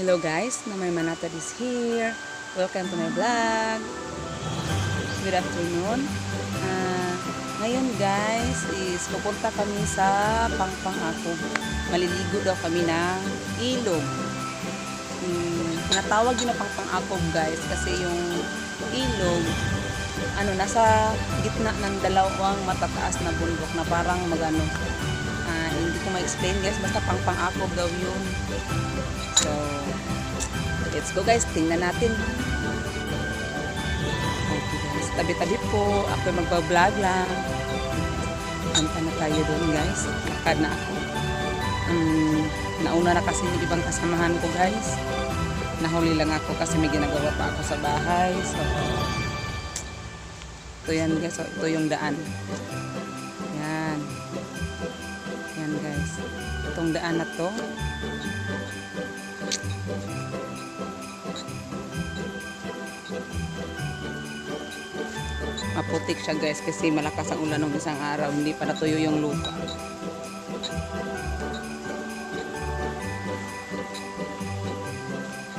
Hello guys, Namay Manatad is here. Welcome to my vlog. Good afternoon. Ngayon guys is pupunta kami sa Pangpang-Akog. Maliligo daw kami ng ilog. Tinatawag yun na Pangpang-Akog guys kasi yung ilog nasa gitna ng dalawang matataas na bundok na parang magano. Hindi ko ma-explain guys, basta Pangpang-Akog daw yun. So, let's go guys, tingnan natin. Okay guys, tabi-tabi po, ako magbablog lang. Punta na tayo doon guys, lakad na ako. Nauna na kasi yung ibang kasamahan ko guys. Nahuli lang ako kasi may ginagawa pa ako sa bahay. So, ito yan guys, so, ito yung daan. Yan. Yan guys, itong daan na to. Maputik siya guys kasi malakas ang ulan ng isang araw, hindi pa natuyo yung lupa.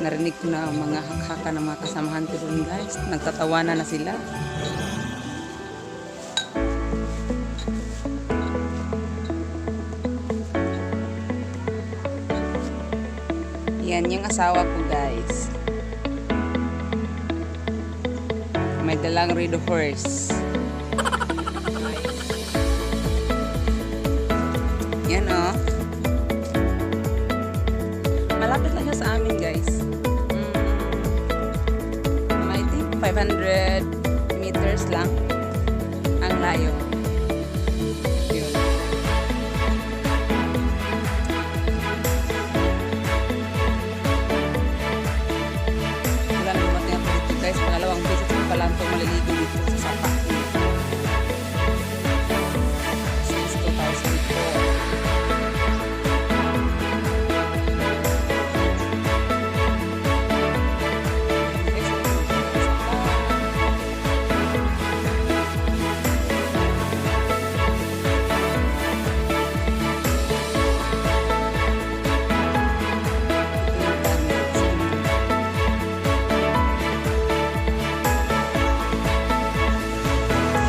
Narinig ko na mga hakhaka ng mga kasamahan ko doon guys, nagtatawanan na sila. Yan yung asawa ko guys. May dalang red horse. Yan o. Malapit lang siya sa amin guys. I think 500 meters lang ang layo. Yun. Wala na dumating ako dito guys. Pangalawang beses ko pa lang itong maliligo dito sa Sapa. Since 2004.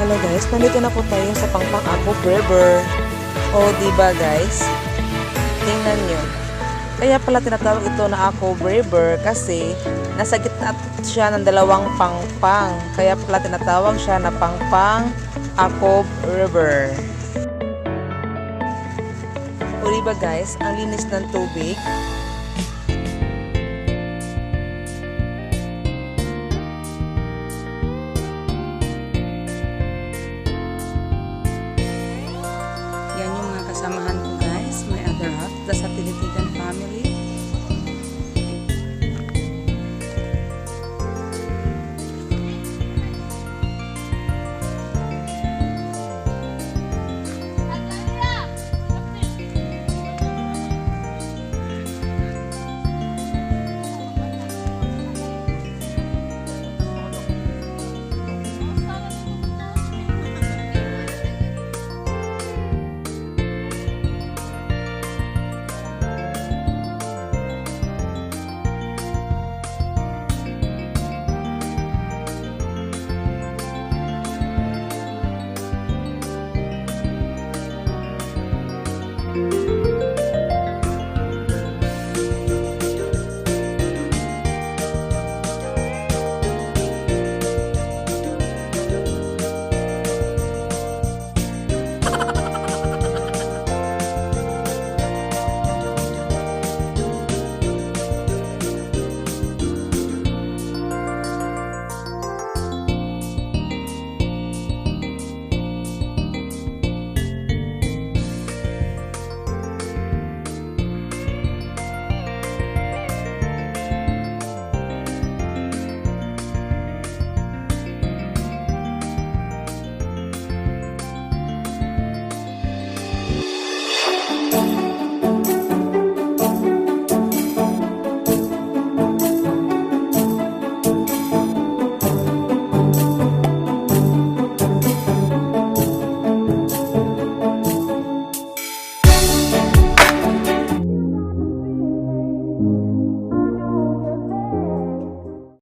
Hello guys, nandito na po tayo sa Pangpang-Akog River. O diba guys? Tingnan nyo. Kaya pala tinatawag ito na Akog River kasi nasa gitna siya ng dalawang pangpang. Kaya pala tinatawag siya na Pangpang-Akog River. O diba guys, ang linis ng tubig.